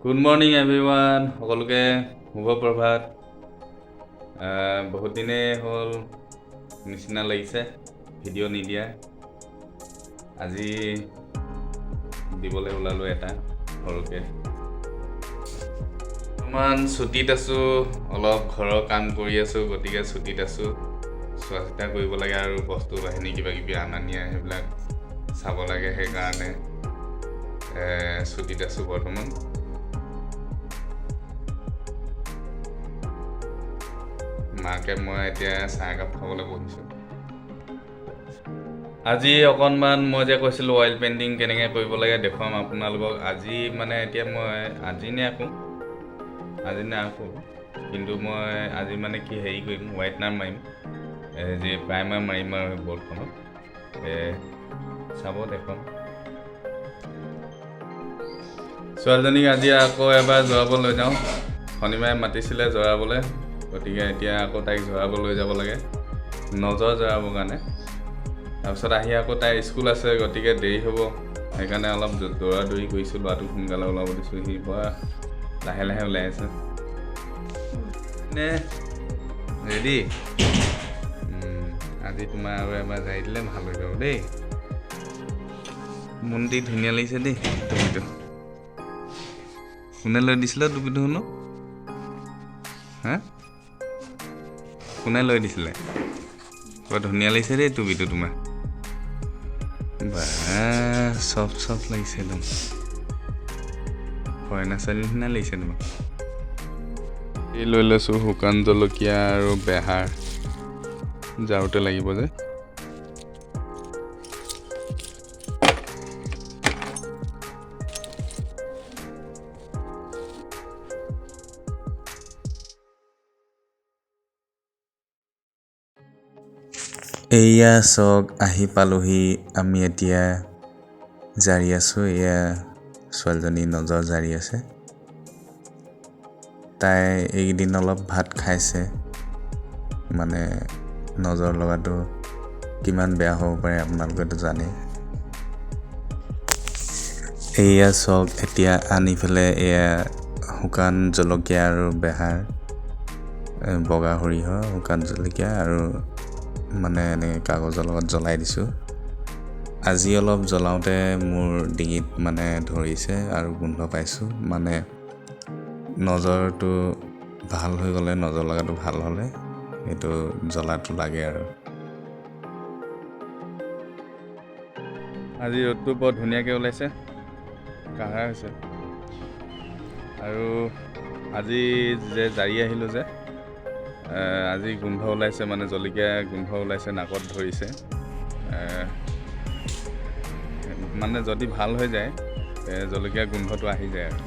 Good morning everyone. সকলোকে শুভ প্ৰভাত। বহুত দিনে হ'ল নিচিনা লাগিছে ভিডিঅ' নিদিয়া। আজি দিবলৈ ওলালো এটা সৰুকে। অকমান ছুটিত আছো, অলপ ঘৰৰ কাম কৰি আছো, গতিকে ছুটিত আছো। চোৱা চিতা কৰিব লাগে আৰু বস্তু বাহিনী কিবা কিবি আনা নিয়া সেইবিলাক চাব লাগে, সেইকাৰণে ছুটিত আছো বৰ্তমান। মাকে মই এতিয়া চাহ একাপ খাবলৈ বহিছোঁ। আজি অকণমান মই যে কৈছিলোঁ অইল পেইণ্টিং কেনেকৈ কৰিব লাগে দেখুৱাম আপোনালোকক। আজি মানে এতিয়া মই আজি নাৰাখোঁ, কিন্তু মই আজি মানে কি হেৰি কৰিম, হোৱাইটনাৰ মাৰিম, যি প্ৰাইমাৰ মাৰিম আৰু বৰ্ডখনত চাব দেখুৱাম। ছোৱালীজনীক আজি আকৌ এবাৰ জৰাব লৈ যাওঁ। শনিবাৰে মাতিছিলে জৰাবলৈ, গতিকে এতিয়া আকৌ তাইক জৰাব লৈ যাব লাগে, নজৰ জৰাবৰ কাৰণে। তাৰপিছত আহি আকৌ তাইৰ স্কুল আছে, গতিকে দেৰি হ'ব, সেইকাৰণে অলপ দৌৰা দৌৰি কৰিছোঁ। ল'ৰাটোক সোনকালে ওলাব দিছোঁ, সি পৰা লাহে লাহে ওলাই আছে। নে ৰেডি? আজি তোমাৰ আৰু এবাৰ যাই দিলে ভাল হৈ যাব দেই। মনটি ধুনীয়া লাগিছে দেই টুপিটো। কোনে লৈ দিছিলে টুপিটো শুনো? হা, কোনে লৈ দিছিলে? বৰ ধুনীয়া লাগিছে দেই টুপিটো তোমাৰ। চফ্ট লাগিছে একদম, ফৰেনাৰ ছোৱালীৰ নিচিনা লাগিছে তোমাক। এই লৈ লৈছোঁ শুকান জলকীয়া আৰু বেহাৰ, জাৰুতে লাগিব যে। এয়া চক আহি পালোহি, আমি এতিয়া জাৰি আছোঁ। এয়া ছোৱালীজনী নজৰ জাৰি আছে। তাই এইকেইদিন অলপ ভাত খাইছে, মানে নজৰ লগাটো কিমান বেয়া হ'ব পাৰে আপোনালোকেতো জানে। এয়া চক এতিয়া আনি পেলাই এয়া শুকান জলকীয়া আৰু বেহাৰ, বগা সৰিয়হ, শুকান জলকীয়া আৰু মানে এনেকৈ কাগজৰ লগত জ্বলাই দিছোঁ। আজি অলপ জ্বলাওঁতে মোৰ ডিঙিত মানে ধৰিছে আৰু গোন্ধ পাইছোঁ। মানে নজৰটো ভাল হৈ গ'লে, নজৰ লগাটো ভাল হ'লে সেইটো জ্বলাটো লাগে আৰু। আজি ৰ'দটো বৰ ধুনীয়াকৈ ওলাইছে, কাঢ়া হৈছে। আৰু আজি যে জাৰি আহিলোঁ যে, আজি গোন্ধ ওলাইছে, মানে জলকীয়া গোন্ধ ওলাইছে, নাকত ধৰিছে। মানে যদি ভাল হৈ যায় জলকীয়া গোন্ধটো আহি যায় আৰু।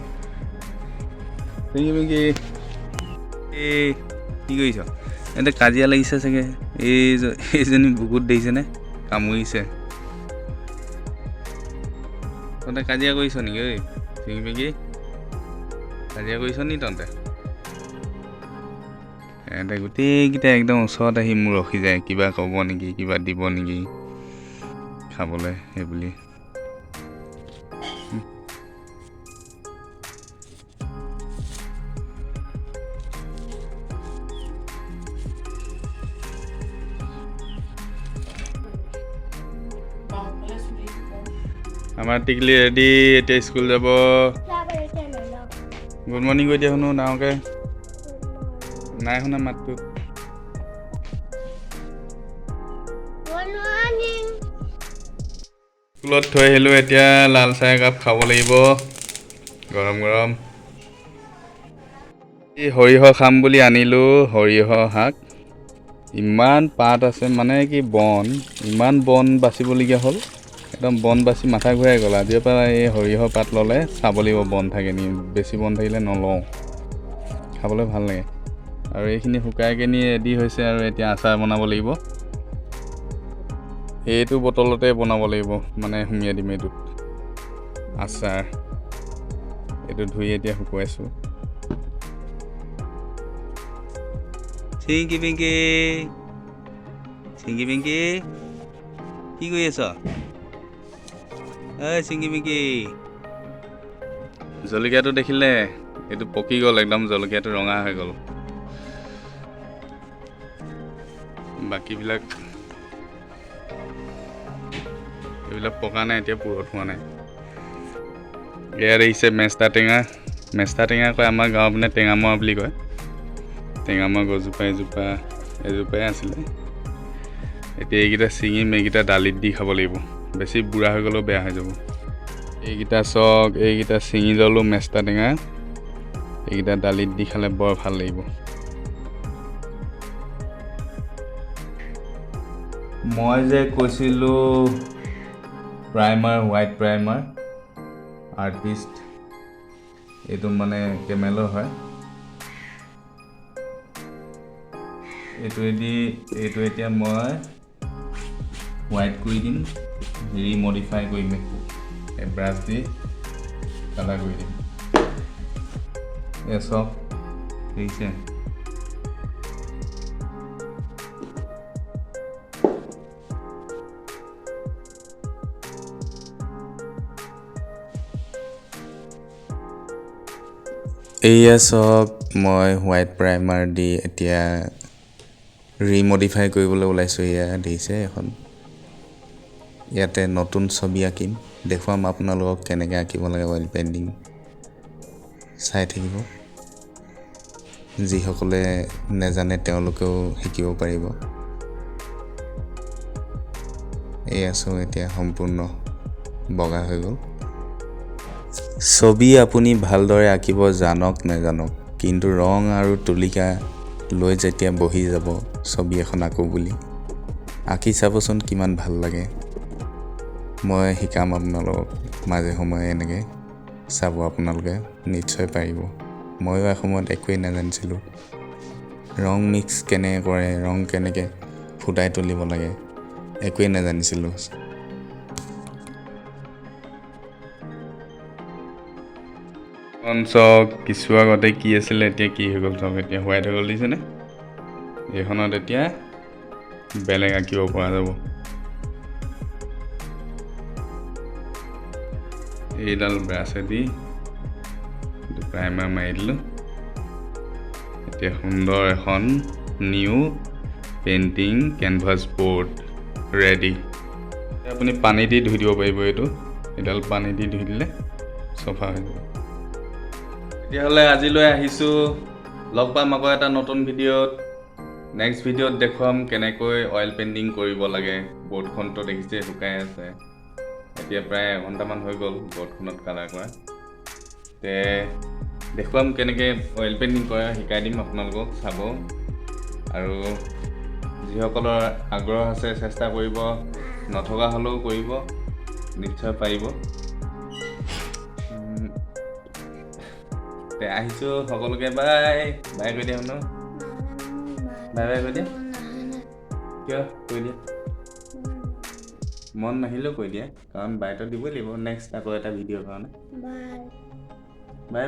কি কৰিছ? এতিয়া কাজিয়া লাগিছে চাগে, এইজনী বুকুত দেখিছেনে, কামুৰিছে। তহঁতে কাজিয়া কৰিছ নেকি? ঐ চিঙি পিঙি কাজিয়া কৰিছ নি তহঁতে? এহঁতে গোটেইকেইটা একদম ওচৰত আহি মোৰ ৰখি যায়, কিবা ক'ব নেকি, কিবা দিব নেকি খাবলৈ সেইবুলি। আমাৰ টিকলি ৰেডি, এতিয়া স্কুল যাব। গুড মৰ্ণিং কৈ দিয়া শুনো ডাঙৰকৈ। নাই শুনা মাতটো। স্কুলত থৈ আহিলোঁ, এতিয়া লাল চাহ একাপ খাব লাগিব, গৰম গৰম। এই সৰিয়হ খাম বুলি আনিলোঁ, সৰিয়হ শাক। ইমান পাত আছে, মানে কি বন, ইমান বন বাচিবলগীয়া হ'ল। একদম বন বাচি মাথা ঘূৰাই গ'ল। আজিৰ পৰা এই সৰিয়হ পাত ল'লে চাব লাগিব বন থাকে নি, বেছি বন থাকিলে নলওঁ, খাবলৈ ভাল লাগে। আৰু এইখিনি শুকাই কিনি ৰেডি হৈছে, আৰু এতিয়া আচাৰ বনাব লাগিব। এইটো বটলতে বনাব লাগিব, মানে সুমিয়াই দিম এইটোত আচাৰ। এইটো ধুই এতিয়া শুকুৱাইছোঁ। চিংকি পিংকি কি কৰি আছ? চিংকি পিংকি জলকীয়াটো দেখিলে এইটো পকি গ'ল একদম জলকীয়াটো ৰঙা হৈ গ'ল বাকীবিলাক এইবিলাক পকা নাই এতিয়া পুৰত হোৱা নাই ইয়াত আহিছে মেষ্টা টেঙা কয় আমাৰ গাঁৱৰ পিনে টেঙামৰা বুলি কয় টেঙামৰা গছজোপা এজোপাই আছিলে এতিয়া এইকেইটা ছিঙিম এইকেইটা দালিত দি খাব লাগিব বেছি বুঢ়া হৈ গ'লেও বেয়া হৈ যাব এইকেইটা ছিঙি ল'লোঁ মেষ্টা টেঙা এইকেইটা দালিত দি খালে বৰ ভাল লাগিব মই যে কৈছিলোঁ হোৱাইট প্ৰাইমাৰ আৰ্টিষ্ট এইটো মানে কেমেলৰ হয় এইটো এতিয়া মই হোৱাইট কৰি দিম ৰিমডিফাই কৰিম এই ব্ৰাছ দি কালাৰ কৰি দিম চব দেখিছে এয়া চাওক মই হোৱাইট প্ৰাইমাৰ দি এতিয়া ৰিমডিফাই কৰিবলৈ ওলাইছোঁ এয়া দেখিছে এখন ইয়াতে নতুন ছবি আঁকিম দেখুৱাম আপোনালোকক কেনেকৈ আঁকিব লাগে অইল পেইণ্টিং চাই থাকিব যিসকলে নেজানে তেওঁলোকেও শিকিব পাৰিব এয়া চাওক এতিয়া সম্পূৰ্ণ বগা হৈ গ'ল ছবি আপুনি ভালদৰে আঁকিব জানক নেজানক কিন্তু ৰং আৰু তুলিকা লৈ যেতিয়া বহি যাব ছবি এখন আঁকো বুলি আঁকি চাবচোন কিমান ভাল লাগে মই শিকাম আপোনালোকক মাজে সময়ে এনেকৈ চাব আপোনালোকে নিশ্চয় পাৰিব ময়ো এসময়ত একোৱেই নাজানিছিলোঁ ৰং মিক্স কেনেকৈ কৰে ৰং কেনেকৈ ফুটাই তুলিব লাগে একোৱেই নাজানিছিলোঁ চাওক কিছু আগতে কি আছিলে এতিয়া কি হৈ গ'ল চাওক এতিয়া হোৱাইট হৈ গ'ল দিছেনে এইখনত এতিয়া বেলেগ আঁকিব পৰা যাব এইডাল ব্ৰাছেদি প্ৰাইমাৰ মাৰি দিলোঁ এতিয়া সুন্দৰ এখন new painting canvas board ready আপুনি পানী দি ধুই দিব পাৰিব এইডাল পানী দি ধুই দিলে চফা হৈ যাব তেতিয়াহ'লে আজিলৈ আহিছোঁ লগ পাম আকৌ এটা নতুন ভিডিঅ'ত নেক্সট ভিডিঅ'ত দেখুৱাম কেনেকৈ অইল পেইণ্টিং কৰিব লাগে বৰ্ডখনটো দেখিছে শুকাই আছে এতিয়া প্ৰায় এঘণ্টামান হৈ গ'ল বৰ্ডখনত কালাৰ কৰা দেখুৱাম কেনেকৈ অইল পেইণ্টিং কৰে শিকাই দিম আপোনালোকক চাব আৰু যিসকলৰ আগ্ৰহ আছে চেষ্টা কৰিব নথকা হ'লেও কৰিব নিশ্চয় পাৰিব আহিছোঁ সকলোকে বাই কৈ দিয়া শুনো বাই কৈ দিয়া কিয় কৈ দিয়া মন নাহিলেও কৈ দিয়া কাৰণ বাইটো দিবই লাগিব নেক্সট আকৌ এটা ভিডিঅ'ৰ কাৰণে বাই